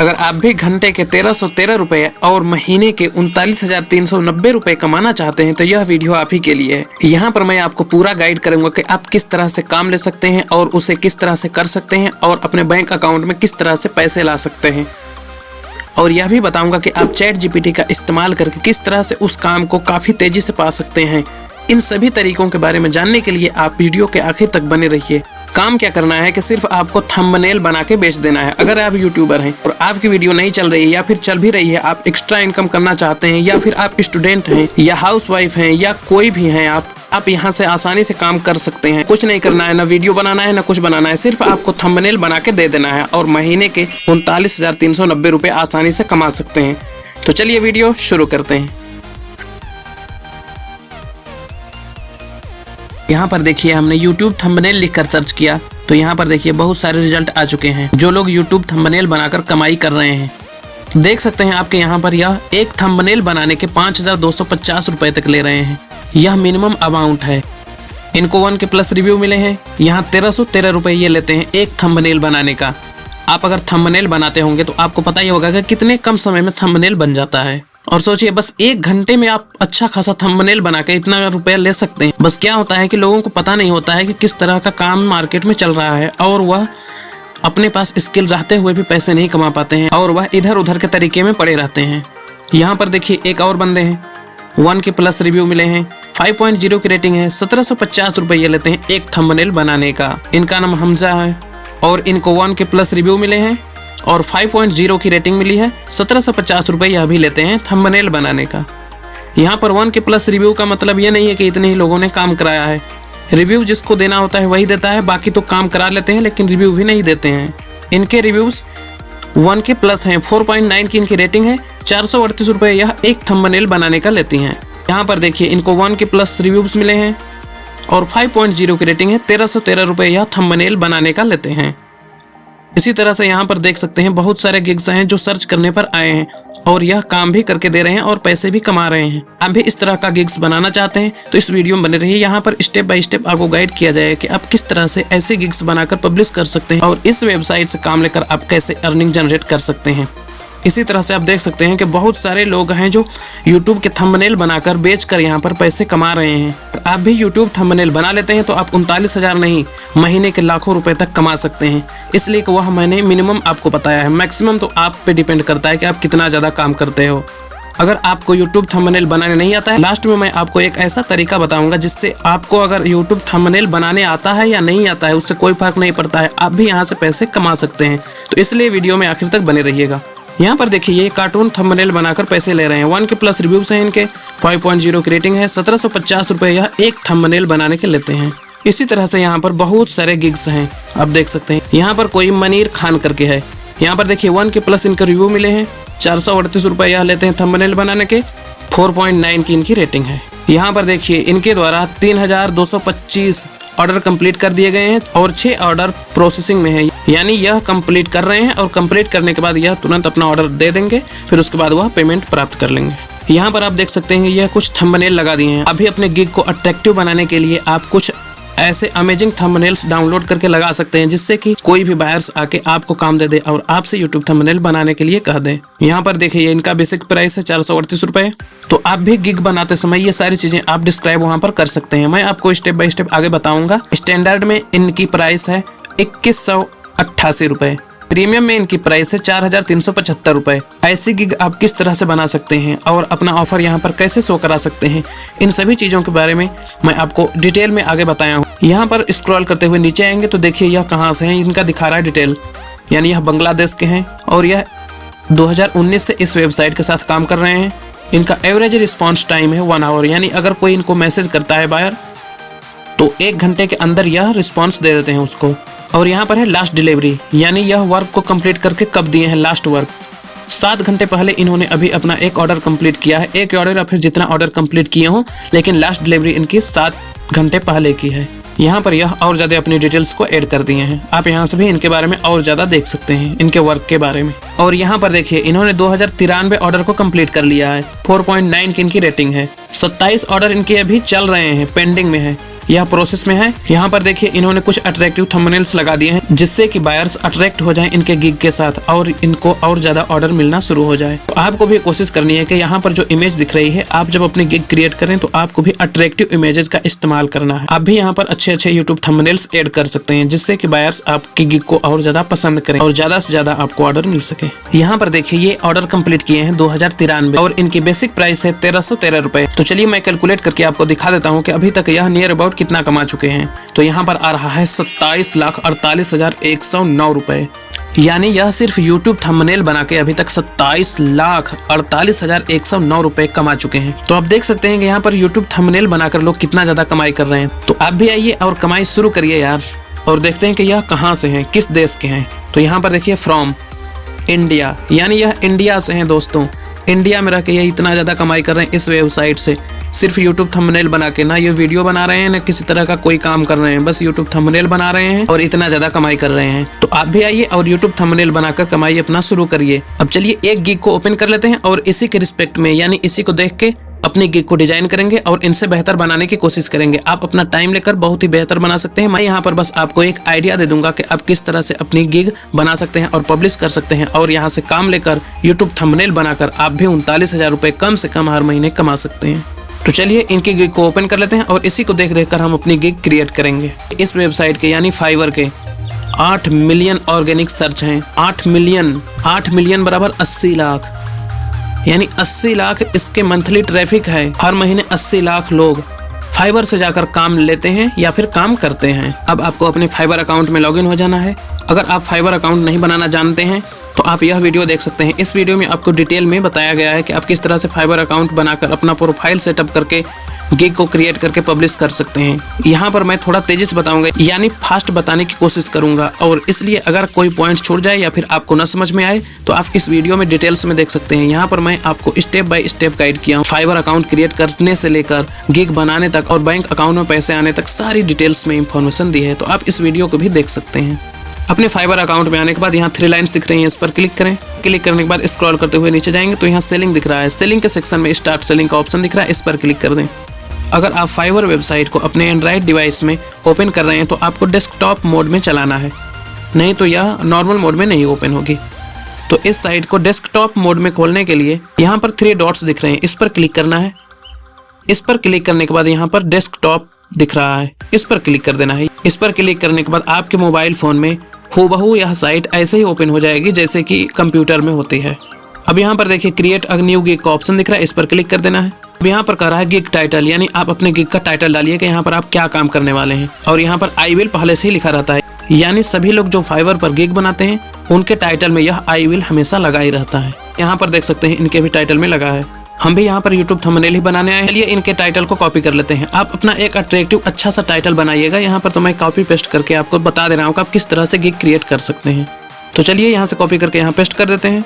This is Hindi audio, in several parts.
अगर आप भी घंटे के 1313 रुपए और महीने के 39,390 रुपए कमाना चाहते हैं तो यह वीडियो आप ही के लिए है। यहाँ पर मैं आपको पूरा गाइड करूंगा कि आप किस तरह से काम ले सकते हैं और उसे किस तरह से कर सकते हैं और अपने बैंक अकाउंट में किस तरह से पैसे ला सकते हैं। और यह भी बताऊंगा कि आप चैट जीपीटी का इस्तेमाल करके किस तरह से उस काम को काफ़ी तेजी से पा सकते हैं। इन सभी तरीकों के बारे में जानने के लिए आप वीडियो के आखिर तक बने रहिए। काम क्या करना है कि सिर्फ आपको थंबनेल बना के बेच देना है। अगर आप यूट्यूबर हैं और आपकी वीडियो नहीं चल रही है या फिर चल भी रही है, आप एक्स्ट्रा इनकम करना चाहते हैं या फिर आप स्टूडेंट हैं या हाउसवाइफ हैं या कोई भी हैं, आप यहाँ से आसानी से काम कर सकते हैं। कुछ नहीं करना है, ना वीडियो बनाना है ना कुछ बनाना है, सिर्फ आपको थंबनेल बना के दे देना है और महीने के 39,390 रुपए आसानी से कमा सकते हैं। तो चलिए वीडियो शुरू करते हैं। यहाँ पर देखिए हमने YouTube थंबनेल लिखकर सर्च किया तो यहाँ पर देखिए बहुत सारे रिजल्ट आ चुके हैं जो लोग YouTube थंबनेल बनाकर कमाई कर रहे हैं। देख सकते हैं आपके यहाँ पर यह एक थंबनेल बनाने के 5,250 रुपए तक ले रहे हैं। यह मिनिमम अमाउंट है। इनको 1K प्लस रिव्यू मिले हैं। यहाँ 1313 रुपए ये लेते हैं एक थंबनेल बनाने का। आप अगर थंबनेल बनाते होंगे तो आपको पता ही होगा कि कितने कम समय में थंबनेल बन जाता है। और सोचिए बस 1 घंटे में आप अच्छा खासा थंबनेल बना के इतना रुपया ले सकते हैं। बस क्या होता है कि लोगों को पता नहीं होता है कि किस तरह का काम मार्केट में चल रहा है और वह अपने पास स्किल रहते हुए भी पैसे नहीं कमा पाते हैं और वह इधर उधर के तरीके में पड़े रहते हैं। यहाँ पर देखिए एक और बंदे हैं, 1K प्लस रिव्यू मिले हैं, 5.0 की रेटिंग है, 1750 रुपये ये लेते हैं एक थंबनेल बनाने का। इनका नाम हमजा है और इनको 1K प्लस रिव्यू मिले हैं और 5.0 की रेटिंग मिली है। 1750 रुपये यह भी लेते हैं थंबनेल बनाने का। यहाँ पर 1K प्लस रिव्यू का मतलब ये नहीं है कि इतने ही लोगों ने काम कराया है। रिव्यू जिसको देना होता है वही देता है, बाकी तो काम करा लेते हैं लेकिन रिव्यू भी नहीं देते हैं। इनके रिव्यूज 1K प्लस हैं, 4.9 की इनकी रेटिंग है, 438 रुपये यह एक थंबनेल बनाने का लेती हैं। यहाँ पर देखिए इनको 1K प्लस रिव्यूज मिले हैं और 5.0 की रेटिंग है, 1313 रुपये यह थंबनेल बनाने का लेते हैं। इसी तरह से यहाँ पर देख सकते हैं बहुत सारे गिग्स हैं जो सर्च करने पर आए हैं और यह काम भी करके दे रहे हैं और पैसे भी कमा रहे हैं। आप भी इस तरह का गिग्स बनाना चाहते हैं तो इस वीडियो में बने रहिए। यहाँ पर स्टेप बाय स्टेप आपको गाइड किया जाएगा कि आप किस तरह से ऐसे गिग्स बनाकर पब्लिश कर सकते हैं और इस वेबसाइट से काम लेकर आप कैसे अर्निंग जनरेट कर सकते हैं। इसी तरह से आप देख सकते हैं कि बहुत सारे लोग हैं जो YouTube के थंबनेल बनाकर बेचकर यहाँ पर पैसे कमा रहे हैं। आप भी YouTube थंबनेल बना लेते हैं तो आप 39,000 नहीं, महीने के लाखों रुपए तक कमा सकते हैं। इसलिए कि वह मैंने मिनिमम आपको बताया है, मैक्सिमम तो आप पे डिपेंड करता है कि आप कितना ज़्यादा काम करते हो। अगर आपको YouTube थंबनेल बनाने नहीं आता है, लास्ट में मैं आपको एक ऐसा तरीका बताऊंगा जिससे आपको अगर YouTube थंबनेल बनाने आता है या नहीं आता है उससे कोई फर्क नहीं पड़ता है, आप भी यहाँ से पैसे कमा सकते हैं। तो इसलिए वीडियो में आखिर तक बने रहिएगा। यहाँ पर देखिए ये कार्टून थंबनेल बनाकर पैसे ले रहे हैं। 1K प्लस रिव्यूज हैं इनके, 5.0 की रेटिंग है, 1750 रुपये यह एक थंबनेल बनाने के लेते हैं। इसी तरह से यहाँ पर बहुत सारे गिग्स हैं, आप देख सकते हैं। यहाँ पर कोई मनीर खान करके है। यहाँ पर देखिए 1K प्लस इनके रिव्यू मिले हैं, 438 रुपये यह लेते हैं थंबनेल बनाने के, 4.9 की इनकी रेटिंग है। यहाँ पर देखिए इनके द्वारा 3225 ऑर्डर कंप्लीट कर दिए गए हैं और 6 ऑर्डर प्रोसेसिंग में है, यानी यह कंप्लीट कर रहे हैं और कंप्लीट करने के बाद यह तुरंत अपना ऑर्डर दे देंगे, फिर उसके बाद वह पेमेंट प्राप्त कर लेंगे। यहाँ पर आप देख सकते हैं यह कुछ थंबनेल लगा दिए हैं। अभी अपने गिग को अट्रैक्टिव बनाने के लिए आप कुछ ऐसे अमेजिंग थंबनेल्स डाउनलोड करके लगा सकते हैं जिससे कि कोई भी बायर्स आके आपको काम दे दे और आपसे YouTube थंबनेल बनाने के लिए कह दें। यहाँ पर देखिए इनका बेसिक प्राइस है 438 रुपये। तो आप भी गिग बनाते समय ये सारी चीजें आप डिस्क्राइब वहाँ पर कर सकते हैं। मैं आपको स्टेप बाय स्टेप आगे बताऊंगा। स्टैंडर्ड में इनकी प्राइस है 2188 रुपये, प्रीमियम में इनकी प्राइस है 4,375 रुपये। ऐसी गिग आप किस तरह से बना सकते हैं और अपना ऑफर यहाँ पर कैसे शो करा सकते हैं, इन सभी चीज़ों के बारे में मैं आपको डिटेल में आगे बताया हूँ। यहाँ पर स्क्रॉल करते हुए नीचे आएंगे तो देखिए यह कहाँ से हैं, इनका दिखा रहा है डिटेल, यानी यह बांग्लादेश के हैं और यह 2019 से इस वेबसाइट के साथ काम कर रहे हैं। इनका एवरेज रिस्पॉन्स टाइम है 1 आवर, यानी अगर कोई इनको मैसेज करता है बायर तो 1 घंटे के अंदर यह रिस्पॉन्स दे देते हैं उसको। और यहाँ पर है लास्ट डिलीवरी, यानी यह वर्क को कंप्लीट करके कब दिए हैं लास्ट वर्क। 7 घंटे पहले इन्होंने अभी अपना एक ऑर्डर कंप्लीट किया है, एक ऑर्डर या फिर जितना ऑर्डर कंप्लीट किए हों, लेकिन लास्ट डिलीवरी इनकी 7 घंटे पहले की है। यहाँ पर यह और ज़्यादा अपनी डिटेल्स को ऐड कर दिए हैं। आप यहाँ से भी इनके बारे में और ज़्यादा देख सकते हैं, इनके वर्क के बारे में। और यहाँ पर देखिए इन्होंने 2093 ऑर्डर को कंप्लीट कर लिया है, 4.9 की इनकी रेटिंग है। 27 ऑर्डर इनके अभी चल रहे हैं, पेंडिंग में है। यह प्रोसेस में है। यहाँ पर देखिए इन्होंने कुछ अट्रैक्टिव थंबनेल्स लगा दिए हैं जिससे कि बायर्स अट्रैक्ट हो जाएं इनके गिग के साथ और इनको और ज्यादा ऑर्डर मिलना शुरू हो जाए। तो आपको भी कोशिश करनी है कि यहाँ पर जो इमेज दिख रही है, आप जब अपनी गिग क्रिएट करें तो आपको भी अट्रैक्टिव इमेजेस का इस्तेमाल करना है। आप भी यहाँ पर अच्छे अच्छे यूट्यूब थंबनेल्स ऐड कर सकते हैं जिससे कि बायर्स आपकी गिग को और ज्यादा पसंद करें और ज्यादा से ज्यादा आपको ऑर्डर मिल सके। यहाँ पर देखिए ये ऑर्डर कंप्लीट किए हैं 2093 और इनकी बेसिक प्राइस है 1313 रुपए। तो चलिए मैं कैलकुलेट करके आपको दिखा देता हूँ कि अभी तक यह नियर अबाउट कितना कमा चुके हैं। तो यहाँ पर आ रहा है 27,48,109 रुपए, यानी यह सिर्फ YouTube थंबनेल बना के अभी तक 27,48,109 रुपए कमा चुके हैं। तो आप देख सकते हैं कि यहाँ पर YouTube थंबनेल बनाकर लोग कितना ज्यादा कमाई कर रहे हैं। तो आप भी आइए और कमाई शुरू करिए यार। और देखते हैं कि यह कहाँ से हैं, किस देश के हैं। तो यहाँ पर देखिए फ्रॉम इंडिया, यानी यह इंडिया से हैं दोस्तों। इंडिया में रह के ये इतना ज्यादा कमाई कर रहे हैं इस वेबसाइट से, सिर्फ यूट्यूब थंबनेल बना के। ना ये वीडियो बना रहे हैं ना किसी तरह का कोई काम कर रहे हैं, बस यूट्यूब थंबनेल बना रहे हैं और इतना ज्यादा कमाई कर रहे हैं। तो आप भी आइए और यूट्यूब थंबनेल बनाकर कमाई अपना शुरू करिए। अब चलिए एक गिग को ओपन कर लेते हैं और इसी के रिस्पेक्ट में, यानी इसी को देख के अपनी गिग को डिजाइन करेंगे और इनसे बेहतर बनाने की कोशिश करेंगे। आप अपना टाइम लेकर बहुत ही बेहतर बना सकते हैं। मैं यहाँ पर बस आपको एक आइडिया दे दूंगा कि आप किस तरह से अपनी गिग बना सकते हैं और पब्लिश कर सकते हैं और यहाँ से काम लेकर यूट्यूब थंबनेल बनाकर आप भी 39,000 रुपए कम से कम हर महीने कमा सकते हैं। तो चलिए इनकी गिग को ओपन कर लेते हैं और इसी को देख देख कर हम अपनी गिग क्रिएट करेंगे। इस वेबसाइट के यानी फाइवर के 8 मिलियन ऑर्गेनिक सर्च हैं। 8 मिलियन बराबर 80 लाख, यानी 80 लाख इसके मंथली ट्रैफिक है। हर महीने 80 लाख लोग फाइवर से जाकर काम लेते हैं या फिर काम करते हैं। अब आपको अपने फाइवर अकाउंट में लॉगिन हो जाना है। अगर आप फाइवर अकाउंट नहीं बनाना जानते हैं तो आप यह वीडियो देख सकते हैं। इस वीडियो में आपको डिटेल में बताया गया है कि आप किस तरह से फाइवर अकाउंट बनाकर अपना प्रोफाइल सेटअप करके गिग को क्रिएट करके पब्लिश कर सकते हैं। यहाँ पर मैं थोड़ा तेजी से बताऊंगा, यानी फास्ट बताने की कोशिश करूंगा, और इसलिए अगर कोई पॉइंट छूट जाए या फिर आपको न समझ में आए तो आप इस वीडियो में डिटेल्स में देख सकते हैं। यहाँ पर मैं आपको स्टेप बाय स्टेप गाइड किया हूँ। फाइवर अकाउंट क्रिएट करने से लेकर गिग बनाने तक और बैंक अकाउंट में पैसे आने तक सारी डिटेल्स में इंफॉर्मेशन दी है। तो आप इस वीडियो को भी देख सकते हैं। अपने फाइवर अकाउंट में आने के बाद यहाँ 3 लाइन्स दिख रही हैं, इस पर क्लिक करें। क्लिक करने के बाद स्क्रॉल करते हुए नीचे जाएंगे तो यहाँ सेलिंग दिख रहा है। सेलिंग के सेक्शन में स्टार्ट सेलिंग का ऑप्शन दिख रहा है, इस पर क्लिक कर दें। अगर आप फाइवर वेबसाइट को अपने एंड्रॉइड डिवाइस में ओपन कर रहे हैं तो आपको डेस्कटॉप मोड में चलाना है, नहीं तो यह नॉर्मल मोड में नहीं ओपन होगी। तो इस साइट को डेस्कटॉप मोड में खोलने के लिए यहाँ पर 3 डॉट्स दिख रहे हैं, इस पर क्लिक करना है। इस पर क्लिक करने के बाद यहाँ पर डेस्कटॉप दिख रहा है, इस पर क्लिक कर देना है। इस पर क्लिक करने के बाद आपके मोबाइल फोन में हूबहू यह साइट ऐसे ही ओपन हो जाएगी जैसे कि कंप्यूटर में होती है। अब यहाँ पर देखिए क्रिएट अ न्यू गिग का ऑप्शन दिख रहा है, इस पर क्लिक कर देना है। अब यहाँ पर कह रहा है गिग टाइटल, यानी आप अपने गिग का टाइटल डालिए कि यहाँ पर आप क्या काम करने वाले हैं। और यहाँ पर आई विल पहले से ही लिखा रहता है, यानी सभी लोग जो फाइवर पर गिग बनाते हैं उनके टाइटल में यह आई विल हमेशा लगा ही रहता है। यहाँ पर देख सकते हैं इनके भी टाइटल में लगा है। हम भी यहाँ पर यूट्यूब थंबनेल ही बनाने आए हैं। चलिए इनके टाइटल को कॉपी कर लेते हैं। आप अपना एक अट्रैक्टिव अच्छा सा टाइटल बनाइएगा। यहाँ पर तो मैं कॉपी पेस्ट करके आपको बता दे रहा हूँ कि आप किस तरह से गिग क्रिएट कर सकते हैं। तो चलिए यहाँ से कॉपी करके यहाँ पेस्ट कर देते हैं।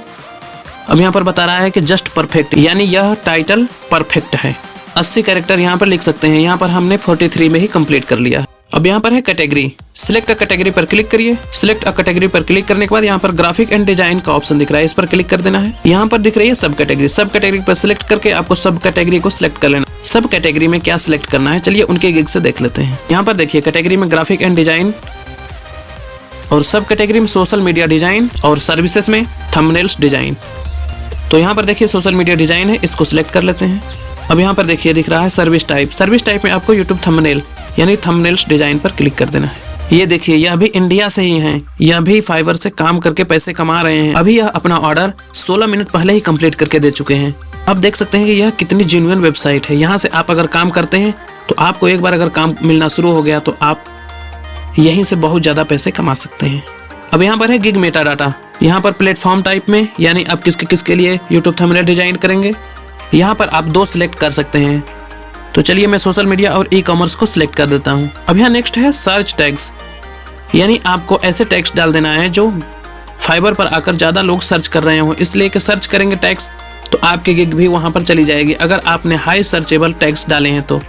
अब यहाँ पर बता रहा है कि जस्ट परफेक्ट, यानी यह टाइटल परफेक्ट है। 80 कैरेक्टर यहाँ पर लिख सकते हैं। यहाँ पर हमने 43 में ही कंप्लीट कर लिया। अब यहाँ पर है कैटेगरी, सिलेक्ट अ कैटेगरी पर क्लिक करिए। सिलेक्ट अ कैटेगरी पर क्लिक करने के बाद यहाँ पर ग्राफिक एंड डिजाइन का ऑप्शन दिख रहा है, इस पर क्लिक कर देना है। यहाँ पर दिख रही है सब कैटेगरी। सब कैटेगरी पर सिलेक्ट करके आपको सब कैटेगरी को सिलेक्ट कर लेना। सब कैटेगरी में क्या सिलेक्ट करना है चलिए उनके गिग से देख लेते हैं। यहाँ पर देखिए कैटेगरी में ग्राफिक एंड डिजाइन, और सब कैटेगरी में सोशल मीडिया डिजाइन, और सर्विसेज में थंबनेल्स डिजाइन। तो यहाँ पर देखिए सोशल मीडिया डिजाइन है, इसको सिलेक्ट कर लेते हैं। अब यहाँ पर देखिए दिख रहा है सर्विस टाइप। सर्विस टाइप में आपको यूट्यूब थंबनेल यानी थंबनेल्स डिजाइन पर क्लिक कर देना है। ये देखिए यह भी इंडिया से ही हैं, यह भी फाइवर से काम करके पैसे कमा रहे हैं। अभी यह अपना ऑर्डर 16 मिनट पहले ही कंप्लीट करके दे चुके हैं। अब देख सकते हैं कि यह कितनी जेन्युइन वेबसाइट है। यहाँ से आप अगर काम करते हैं तो आपको एक बार अगर काम मिलना शुरू हो गया तो आप यहीं से बहुत ज्यादा पैसे कमा सकते हैं। अब यहाँ पर है गिग मेटा डाटा। यहाँ पर प्लेटफॉर्म टाइप में, यानी आप किसके लिए यूट्यूब थंबनेल डिजाइन करेंगे, यहाँ पर आप 2 सिलेक्ट कर सकते हैं। तो चलिए मैं सोशल मीडिया और ई कॉमर्स को सिलेक्ट कर देता हूँ। अब यहाँ नेक्स्ट है सर्च टैग्स, यानी आपको ऐसे टैग्स डाल देना है जो फाइबर पर आकर ज़्यादा लोग सर्च कर रहे हो, इसलिए कि सर्च करेंगे टैग्स तो आपकी गिग भी वहाँ पर चली जाएगी अगर आपने हाई सर्चेबल टैग्स डाले हैं तो।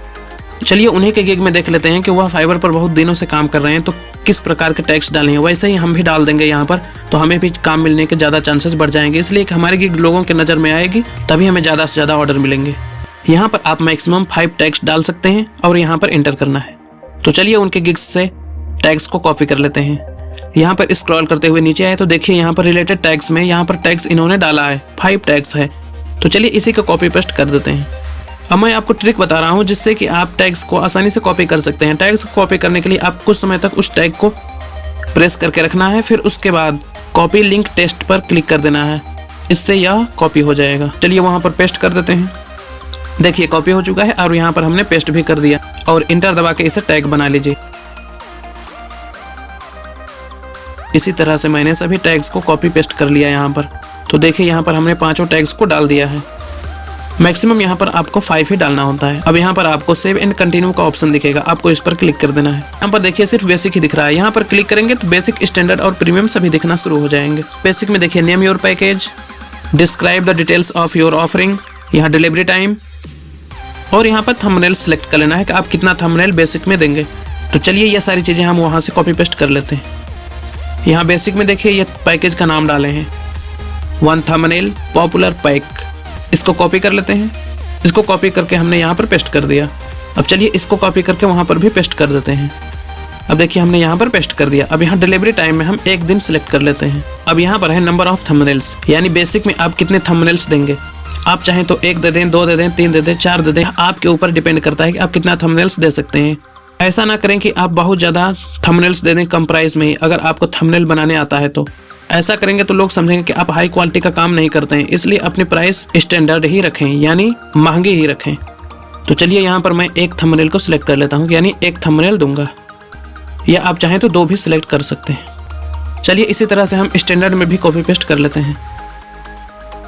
चलिए उन्हीं के गिग में देख लेते हैं कि वह फाइबर पर बहुत दिनों से काम कर रहे हैं तो किस प्रकार के टैग्स डाले हैं। वैसे ही हम भी डाल देंगे यहाँ पर, तो हमें भी काम मिलने के ज़्यादा चांसेस बढ़ जाएंगे, इसलिए कि हमारी गिग लोगों के नज़र में आएगी तभी हमें ज़्यादा से ज़्यादा ऑर्डर मिलेंगे। यहाँ पर आप मैक्सिमम 5 टैग्स डाल सकते हैं और यहाँ पर एंटर करना है। तो चलिए उनके गिग्स से टैग्स को कॉपी कर लेते हैं। यहाँ पर स्क्रॉल करते हुए नीचे आए तो देखिए यहाँ पर रिलेटेड टैग्स में यहाँ पर टैग्स इन्होंने डाला है, 5 टैग्स है। तो चलिए इसी को कॉपी पेस्ट कर देते हैं। अब मैं आपको ट्रिक बता रहा हूँ जिससे कि आप टैग्स को आसानी से कॉपी कर सकते हैं। टैग्स को कॉपी करने के लिए आप कुछ समय तक उस टैग को प्रेस करके रखना है, फिर उसके बाद कॉपी लिंक टेस्ट पर क्लिक कर देना है। इससे यह कॉपी हो जाएगा। चलिए वहाँ पर पेस्ट कर देते हैं। देखिए कॉपी हो चुका है और यहाँ पर हमने पेस्ट भी कर दिया और इंटर दबा के इसे टैग बना लीजिए। इसी तरह से मैंने सभी टैग्स को कॉपी पेस्ट कर लिया यहाँ पर। तो देखिए यहाँ पर हमने 5 टैग्स को डाल दिया है। मैक्सिमम यहाँ पर आपको 5 ही डालना होता है। अब यहाँ पर आपको सेव एंड कंटिन्यू का ऑप्शन दिखेगा, आपको इस पर क्लिक कर देना है। यहाँ पर देखिए सिर्फ बेसिक ही दिख रहा है। यहाँ पर क्लिक करेंगे तो बेसिक, स्टैंडर्ड और प्रीमियम सभी दिखना शुरू हो जाएंगे। बेसिक में देखिए name your package, describe the details of your offering, यहाँ डिलीवरी टाइम और यहाँ पर थंबनेल सेलेक्ट कर लेना है कि आप कितना थंबनेल बेसिक में देंगे। तो चलिए ये सारी चीज़ें हम वहाँ से कॉपी पेस्ट कर लेते हैं। यहाँ बेसिक में देखिए ये पैकेज का नाम डाले हैं, 1 थंबनेल पॉपुलर पैक। इसको कॉपी कर लेते हैं। इसको कॉपी करके हमने यहाँ पर पेस्ट कर दिया। अब चलिए इसको कॉपी करके वहाँ पर भी पेस्ट कर देते हैं। अब देखिए हमने यहाँ पर पेस्ट कर दिया। अब यहाँ डिलीवरी टाइम में हम 1 दिन सिलेक्ट कर लेते हैं। अब यहाँ पर है नंबर ऑफ थंबनेल्स, यानी बेसिक में आप कितने थंबनेल्स देंगे। आप चाहें तो 1 दे दें, 2 दे दें, 3 दे दें, 4 दे दें, आपके ऊपर डिपेंड करता है कि आप कितना थंबनेल्स दे सकते हैं। ऐसा ना करें कि आप बहुत ज़्यादा थंबनेल्स दे दें कम प्राइस में ही। अगर आपको थंबनेल बनाने आता है तो ऐसा करेंगे तो लोग समझेंगे कि आप हाई क्वालिटी का काम नहीं करते हैं। इसलिए अपनी प्राइस स्टैंडर्ड ही रखें, यानी महंगी ही रखें। तो चलिए यहाँ पर मैं 1 थंबनेल को सिलेक्ट कर लेता हूँ, यानी 1 थंबनेल दूंगा, या आप चाहें तो 2 भी सिलेक्ट कर सकते हैं। चलिए इसी तरह से हम स्टैंडर्ड में भी कॉपी पेस्ट कर लेते हैं।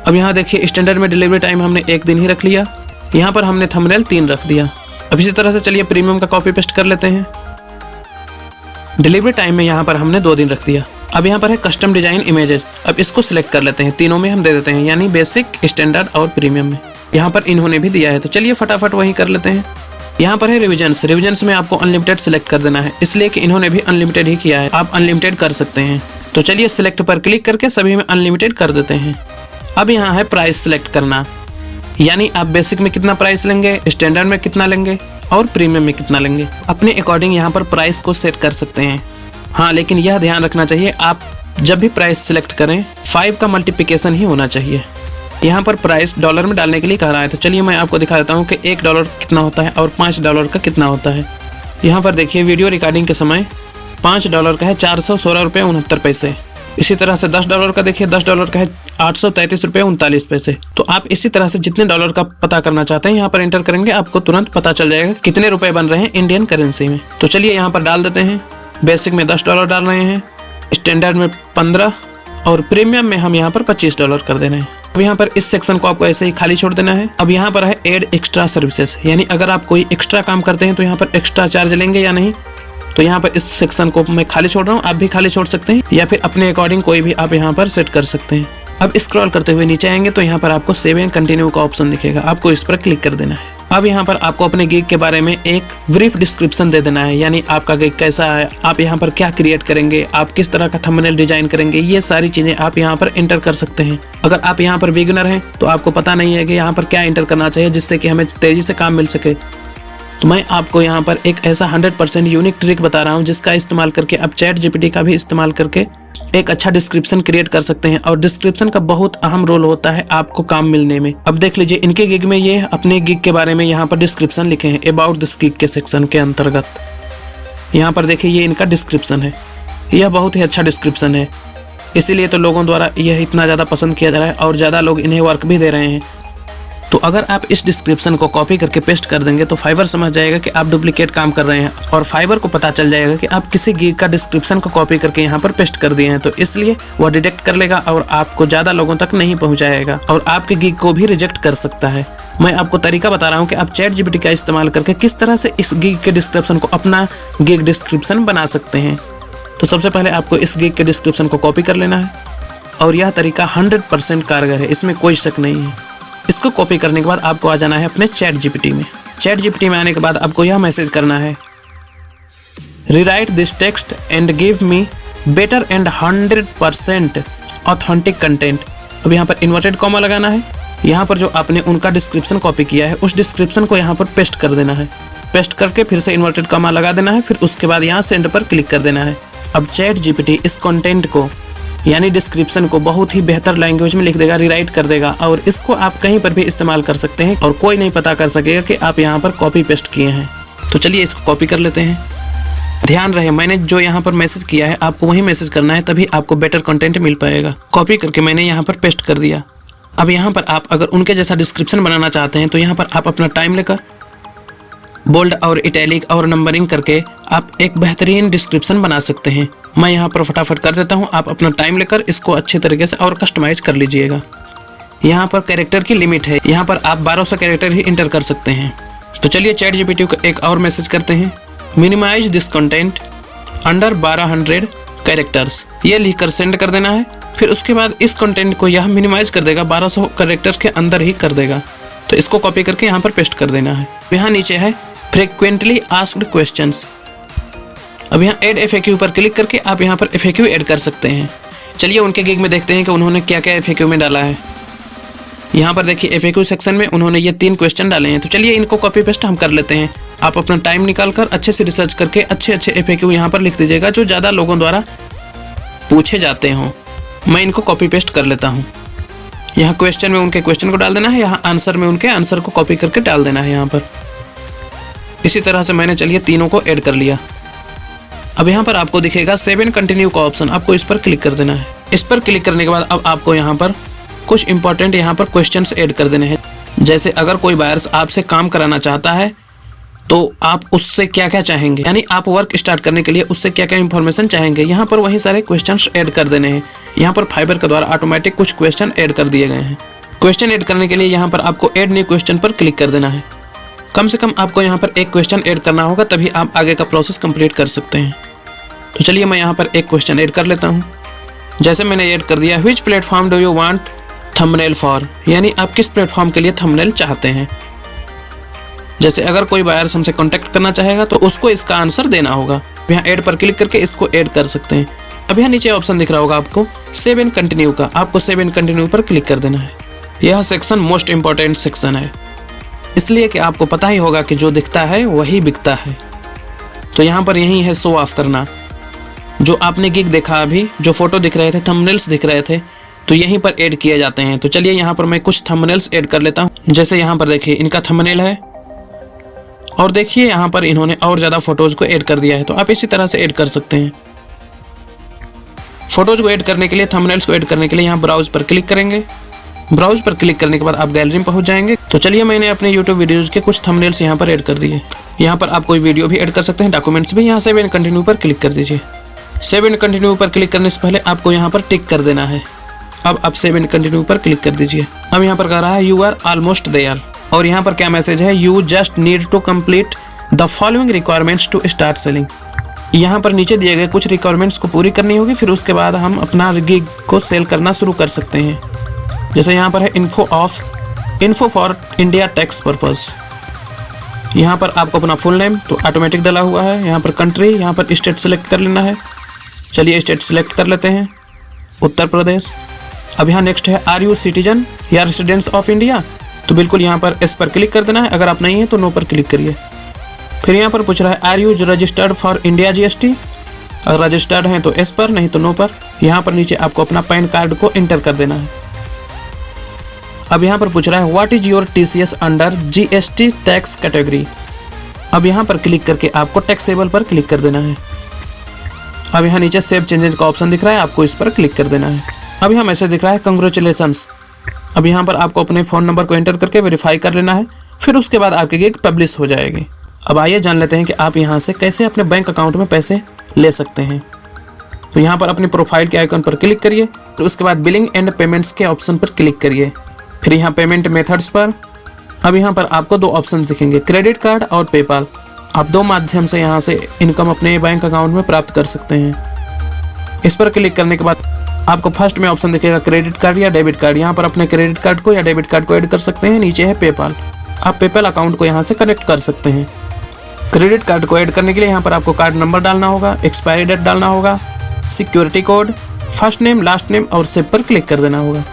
अब यहाँ देखिए स्टैंडर्ड में डिलीवरी टाइम हमने 1 दिन ही रख लिया। यहाँ पर हमने थंबनेल 3 रख दिया। अब इसी तरह से चलिए प्रीमियम का कॉपी पेस्ट कर लेते हैं। डिलीवरी टाइम में यहाँ पर हमने 2 दिन रख दिया। अब यहाँ पर है कस्टम डिजाइन इमेजेस। अब इसको सिलेक्ट कर लेते हैं, तीनों में हम दे देते हैं, यानी बेसिक, स्टैंडर्ड और प्रीमियम में। यहाँ पर इन्होंने भी दिया है तो चलिए फटाफट वही कर लेते हैं। यहाँ पर है रिविजन्स। रिविजन्स में आपको अनलिमिटेड सिलेक्ट कर देना है, इसलिए कि इन्होंने भी अनलिमिटेड ही किया है। आप अनलिमिटेड कर सकते हैं। तो चलिए सिलेक्ट पर क्लिक करके सभी में अनलिमिटेड कर देते हैं। अब यहाँ है प्राइस सिलेक्ट करना, यानी आप बेसिक में कितना प्राइस लेंगे, स्टैंडर्ड में कितना लेंगे और प्रीमियम में कितना लेंगे। अपने अकॉर्डिंग यहाँ पर प्राइस को सेट कर सकते हैं। हाँ, लेकिन यह ध्यान रखना चाहिए आप जब भी प्राइस सिलेक्ट करें 5 का मल्टीप्लिकेशन ही होना चाहिए। यहाँ पर प्राइस डॉलर में डालने के लिए कह रहा है, तो चलिए मैं आपको दिखा देता हूँ कि $1 कितना होता है और $5 का कितना होता है। यहाँ पर देखिए वीडियो रिकॉर्डिंग के समय $5 का है 416 रुपये 69 पैसे। इसी तरह से $10 का देखिए, $10 का है 833 रुपये 39 पैसे। तो आप इसी तरह से जितने डॉलर का पता करना चाहते हैं यहाँ पर एंटर करेंगे, आपको तुरंत पता चल जाएगा कितने रुपए बन रहे हैं इंडियन करेंसी में। तो चलिए यहाँ पर डाल देते हैं। बेसिक में $10 डाल रहे हैं, स्टैंडर्ड में 15 और प्रीमियम में हम यहाँ पर $25 कर दे रहे हैं। अब यहाँ पर इस सेक्शन को आपको ऐसे ही खाली छोड़ देना है। अब यहाँ पर है ऐड एक्स्ट्रा सर्विसेज, यानी अगर आप कोई एक्स्ट्रा काम करते हैं तो यहाँ पर एक्स्ट्रा चार्ज लेंगे या नहीं। तो यहाँ पर इस सेक्शन को मैं खाली छोड़ रहा हूँ, आप भी खाली छोड़ सकते हैं या फिर अपने अकॉर्डिंग कोई भी आप यहाँ पर सेट कर सकते हैं। अब स्क्रॉल करते हुए नीचे आएंगे तो यहाँ पर आपको सेव एंड कंटिन्यू का ऑप्शन दिखेगा, आपको इस पर क्लिक कर देना है। अब यहाँ पर आपको अपने गिग के बारे में एक ब्रीफ डिस्क्रिप्शन दे देना है, यानी आपका गिग कैसा है, आप यहाँ पर क्या क्रिएट करेंगे, आप किस तरह का थंबनेल डिजाइन करेंगे, ये सारी चीजें आप यहाँ पर एंटर कर सकते हैं। अगर आप यहाँ पर बिगिनर हैं तो आपको पता नहीं है कि यहाँ पर क्या एंटर करना चाहिए जिससे कि हमें तेजी से काम मिल सके, तो मैं आपको यहाँ पर एक ऐसा 100% यूनिक ट्रिक बता रहा हूँ जिसका इस्तेमाल करके आप चैट जीपीटी का भी इस्तेमाल करके एक अच्छा डिस्क्रिप्शन क्रिएट कर सकते हैं। और डिस्क्रिप्शन का बहुत अहम रोल होता है आपको काम मिलने में। अब देख लीजिए इनके गिग में ये अपने गिग के बारे में यहाँ पर डिस्क्रिप्शन लिखे हैं अबाउट दिस गिग के सेक्शन के अंतर्गत। यहाँ पर देखिए ये इनका डिस्क्रिप्शन है, यह बहुत ही अच्छा डिस्क्रिप्शन है, इसीलिए तो लोगों द्वारा यह इतना ज़्यादा पसंद किया जा रहा है और ज़्यादा लोग इन्हें वर्क भी दे रहे हैं। तो अगर आप इस डिस्क्रिप्शन को कॉपी करके पेस्ट कर देंगे तो फाइवर समझ जाएगा कि आप डुप्लीकेट काम कर रहे हैं और फाइवर को पता चल जाएगा कि आप किसी गिग का डिस्क्रिप्शन को कॉपी करके यहाँ पर पेस्ट कर दिए हैं, तो इसलिए वह डिटेक्ट कर लेगा और आपको ज़्यादा लोगों तक नहीं पहुँचाएगा और आपके गिग को भी रिजेक्ट कर सकता है। मैं आपको तरीका बता रहा हूँ कि आप चैट जीपीटी का इस्तेमाल करके किस तरह से इस गिग के डिस्क्रिप्शन को अपना गिग डिस्क्रिप्शन बना सकते हैं। तो सबसे पहले आपको इस गिग के डिस्क्रिप्शन को कॉपी कर लेना है और यह तरीका 100% कारगर है, इसमें कोई शक नहीं है। इसको कॉपी करने के बाद आपको आ जाना है अपने चैट जीपीटी में। चैट जीपीटी में आने के बाद आपको यह मैसेज करना है, rewrite this text and give me better and 100% authentic content. अब यहाँ पर इन्वर्टेड कॉमा लगाना है। यहाँ पर जो आपने उनका डिस्क्रिप्शन कॉपी किया है उस डिस्क्रिप्शन को यहाँ पर पेस्ट कर देना है। पेस्ट करके फिर से इन्वर्टेड कॉमा लगा देना है, फिर उसके बाद यहाँ सेंड पर क्लिक कर देना है। अब चैट जीपीटी इस कंटेंट को यानी डिस्क्रिप्शन को बहुत ही बेहतर लैंग्वेज में लिख देगा, रिराइट कर देगा, और इसको आप कहीं पर भी इस्तेमाल कर सकते हैं और कोई नहीं पता कर सकेगा कि आप यहाँ पर कॉपी पेस्ट किए हैं। तो चलिए इसको कॉपी कर लेते हैं। ध्यान रहे मैंने जो यहाँ पर मैसेज किया है आपको वही मैसेज करना है, तभी आपको बेटर कंटेंट मिल पाएगा। कॉपी करके मैंने यहाँ पर पेस्ट कर दिया। अब यहाँ पर आप अगर उनके जैसा डिस्क्रिप्शन बनाना चाहते हैं तो यहाँ पर आप अपना टाइम लेकर बोल्ड और इटैलिक और नंबरिंग करके आप एक बेहतरीन डिस्क्रिप्शन बना सकते हैं। मैं यहाँ पर फटाफट कर देता हूँ, आप अपना टाइम लेकर इसको अच्छे तरीके से और कस्टमाइज कर लीजिएगा। यहाँ पर कैरेक्टर की लिमिट है, यहाँ पर आप 1200 कैरेक्टर ही इंटर कर सकते हैं। तो चलिए चैट जीपीटी को एक और मैसेज करते हैं, minimize this content under 1200 characters, ये लिखकर सेंड कर देना है। फिर उसके बाद इस कंटेंट को यह मिनिमाइज कर देगा, 1200 कैरेक्टर्स के अंदर ही कर देगा। तो इसको कॉपी करके यहाँ पर पेस्ट कर देना है। यहाँ नीचे है फ्रीक्वेंटली आस्क्ड क्वेश्चंस। अब यहाँ ऐड एफएक्यू पर क्लिक करके आप यहाँ पर एफएक्यू ऐड कर सकते हैं। चलिए उनके गिग में देखते हैं कि उन्होंने क्या क्या एफएक्यू में डाला है। यहाँ पर देखिए एफएक्यू सेक्शन में उन्होंने ये 3 क्वेश्चन डाले हैं। तो चलिए इनको कॉपी पेस्ट हम कर लेते हैं। आप अपना टाइम निकाल कर अच्छे से रिसर्च करके अच्छे अच्छे एफएक्यू यहाँ पर लिख दीजिएगा जो ज़्यादा लोगों द्वारा पूछे जाते हों। मैं इनको कॉपी पेस्ट कर लेता हूँ। यहाँ क्वेश्चन में उनके क्वेश्चन को डाल देना है, यहाँ आंसर में उनके आंसर को कॉपी करके डाल देना है यहाँ पर। इसी तरह से मैंने चलिए तीनों को ऐड कर लिया। अब यहाँ पर आपको दिखेगा सेव एंड कंटिन्यू का ऑप्शन, आपको इस पर क्लिक कर देना है। इस पर क्लिक करने के बाद अब आपको यहाँ पर कुछ इंपॉर्टेंट यहाँ पर क्वेश्चंस ऐड कर देने हैं। जैसे अगर कोई बायर्स आपसे काम कराना चाहता है तो आप उससे क्या क्या चाहेंगे, यानी आप वर्क स्टार्ट करने के लिए उससे क्या क्या इंफॉर्मेशन चाहेंगे, यहाँ पर वही सारे क्वेश्चंस ऐड कर देने हैं। यहाँ पर फाइबर के द्वारा ऑटोमेटिक कुछ क्वेश्चन ऐड कर दिए गए हैं। क्वेश्चन ऐड करने के लिए यहाँ पर आपको ऐड न्यू क्वेश्चन पर क्लिक कर देना है। कम से कम आपको यहाँ पर एक क्वेश्चन ऐड करना होगा, तभी आप आगे का प्रोसेस कंप्लीट कर सकते हैं। तो चलिए मैं यहाँ पर एक क्वेश्चन ऐड कर लेता हूँ। जैसे मैंने ऐड कर दिया, which platform do you want thumbnail for, यानी आप किस प्लेटफॉर्म के लिए थंबनेल चाहते हैं। जैसे अगर कोई बायर्स हमसे कांटेक्ट करना चाहेगा तो उसको इसका आंसर देना होगा। यहाँ ऐड पर क्लिक करके इसको ऐड कर सकते हैं। अब यहाँ नीचे ऑप्शन दिख रहा होगा आपको सेव एंड कंटिन्यू का, आपको सेव एंड कंटिन्यू पर क्लिक कर देना है। यह सेक्शन मोस्ट इंपॉर्टेंट सेक्शन है, इसलिए कि आपको पता ही होगा कि जो दिखता है वही बिकता है। तो यहाँ पर यही है शो ऑफ करना। जो आपने गिग देखा अभी, जो फोटो दिख रहे थे, थंबनेल्स दिख रहे थे, तो यहीं पर ऐड किए जाते हैं। तो चलिए यहाँ पर मैं कुछ थंबनेल्स ऐड कर लेता हूँ। जैसे यहाँ पर देखिए इनका थंबनेल है, और देखिए यहाँ पर इन्होंने और ज़्यादा फोटोज़ को ऐड कर दिया है। तो आप इसी तरह से ऐड कर सकते हैं। फोटोज़ को ऐड करने के लिए, थंबनेल्स को ऐड करने के लिए यहाँ ब्राउज पर क्लिक करेंगे। ब्राउज पर क्लिक करने के बाद आप गैलरी में पहुँच जाएंगे। तो चलिए मैंने अपने यूट्यूब वीडियोज़ के कुछ थंबनेल्स यहाँ पर ऐड कर दिए। यहाँ पर आप कोई वीडियो भी ऐड कर सकते हैं, डॉक्यूमेंट्स भी। यहाँ सेव एंड कंटिन्यू पर क्लिक कर दीजिए। सेव एंड कंटिन्यू पर क्लिक करने से पहले आपको यहाँ पर टिक कर देना है। अब आप सेव एंड कंटिन्यू पर क्लिक कर दीजिए। अब यहाँ पर कह रहा है यू आर ऑलमोस्ट देयर, और यहाँ पर क्या मैसेज है, you just need to complete the following requirements to start selling. यहाँ पर नीचे दिए गए कुछ रिक्वायरमेंट्स को पूरी करनी होगी, फिर उसके बाद हम अपना गिग को सेल करना शुरू कर सकते हैं। जैसे यहाँ पर है info for India tax purpose. यहाँ पर आपको अपना फुल नेम तो ऑटोमेटिक डाला हुआ है। यहाँ पर कंट्री, यहाँ पर स्टेट सेलेक्ट कर लेना है। चलिए स्टेट सेलेक्ट कर लेते हैं, उत्तर प्रदेश। अब यहाँ नेक्स्ट है आर यू सिटीजन या रेसिडेंस ऑफ इंडिया, तो बिल्कुल यहाँ पर एस पर क्लिक कर देना है। अगर आप नहीं है तो नो पर क्लिक करिए। फिर यहाँ पर पूछ रहा है are you registered for India GST, अगर रजिस्टर्ड हैं तो एस पर, नहीं तो नो पर। यहाँ पर नीचे आपको अपना पैन कार्ड को एंटर कर देना है। अब यहाँ पर पूछ रहा है what is your TCS under GST tax category. अब यहाँ पर क्लिक करके आपको टैक्सेबल पर क्लिक कर देना है। अब यहाँ नीचे सेव चेंजेस का ऑप्शन दिख रहा है, आपको इस पर क्लिक कर देना है। अब यहाँ मैसेज दिख रहा है कंग्रेचुलेशंस। अब यहाँ पर आपको अपने फ़ोन नंबर को एंटर करके वेरीफाई कर लेना है, फिर उसके बाद आपकी गिग पब्लिश हो जाएगी। अब आइए जान लेते हैं कि आप यहाँ से कैसे अपने बैंक अकाउंट में पैसे ले सकते हैं। तो यहाँ पर अपनी प्रोफाइल के आइकन पर क्लिक करिए, तो उसके बाद बिलिंग एंड पेमेंट्स के ऑप्शन पर क्लिक करिए। फिर यहाँ पेमेंट मेथड्स पर अब यहाँ पर आपको 2 ऑप्शन दिखेंगे, क्रेडिट कार्ड और पेपाल। आप 2 माध्यम से यहाँ से इनकम अपने बैंक अकाउंट में प्राप्त कर सकते हैं। इस पर क्लिक करने के बाद आपको फर्स्ट में ऑप्शन दिखेगा क्रेडिट कार्ड या डेबिट कार्ड। यहाँ पर अपने क्रेडिट कार्ड को या डेबिट कार्ड को ऐड कर सकते हैं। नीचे है पेपाल, आप पेपाल अकाउंट को यहाँ से कनेक्ट कर सकते हैं। क्रेडिट कार्ड को ऐड करने के लिए यहाँ पर आपको कार्ड नंबर डालना होगा, एक्सपायरी डेट डालना होगा, security code, first name, last name और सेव पर क्लिक कर देना होगा।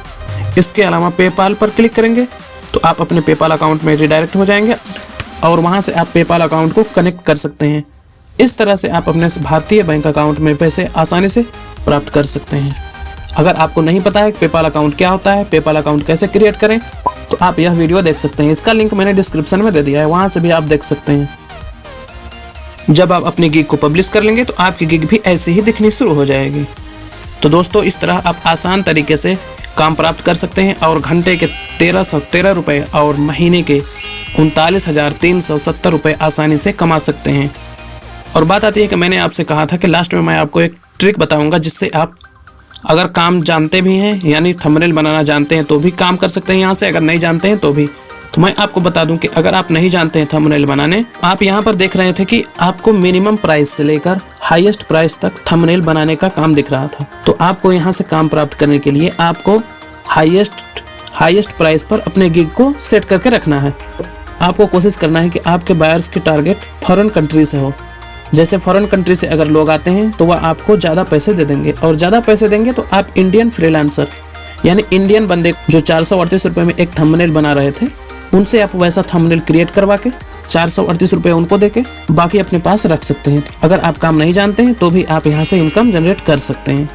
इसके अलावा पेपाल पर क्लिक करेंगे तो आप अपने पेपाल अकाउंट में रिडायरेक्ट हो जाएंगे। और वहां से आप पेपाल अकाउंट को कनेक्ट कर सकते हैं। इस तरह से आप अपने भारतीय बैंक अकाउंट में पैसे आसानी से प्राप्त कर सकते हैं। अगर आपको नहीं पता है पेपाल अकाउंट क्या होता है, पेपाल अकाउंट कैसे क्रिएट करें, तो आप यह वीडियो देख सकते हैं। इसका लिंक मैंने डिस्क्रिप्शन में दे दिया है, वहां से भी आप देख सकते हैं। जब आप अपनी गिग को पब्लिश कर लेंगे तो आपकी गिग भी ऐसे ही दिखनी शुरू हो जाएगी। तो दोस्तों, इस तरह आप आसान तरीके से काम प्राप्त कर सकते हैं और घंटे के 1313 रुपये और महीने के 39,370 रुपये आसानी से कमा सकते हैं। और बात आती है कि मैंने आपसे कहा था कि लास्ट में मैं आपको एक ट्रिक बताऊंगा जिससे आप अगर काम जानते भी हैं यानी थंबनेल बनाना जानते हैं तो भी काम कर सकते हैं यहाँ से, अगर नहीं जानते हैं तो भी। तो मैं आपको बता दूं कि अगर आप नहीं जानते हैं थंबनेल बनाने, आप यहाँ पर देख रहे थे कि आपको मिनिमम प्राइस से लेकर हाईएस्ट प्राइस तक थंबनेल बनाने का काम दिख रहा था। तो आपको यहाँ से काम प्राप्त करने के लिए आपको हाईएस्ट प्राइस पर अपने गिग को सेट करके रखना है। आपको कोशिश करना है कि आपके बायर्स की टारगेट फॉरेन कंट्री से हो। जैसे फॉरेन कंट्री से अगर लोग आते हैं तो वह आपको ज़्यादा पैसे दे देंगे, और ज़्यादा पैसे देंगे तो आप इंडियन फ्रीलांसर यानी इंडियन बंदे जो 438 रुपये में एक थंबनेल बना रहे थे, उनसे आप वैसा थंबनेल क्रिएट करवा के 438 रुपये उनको देके बाकी अपने पास रख सकते हैं। अगर आप काम नहीं जानते हैं तो भी आप यहाँ से इनकम जनरेट कर सकते हैं।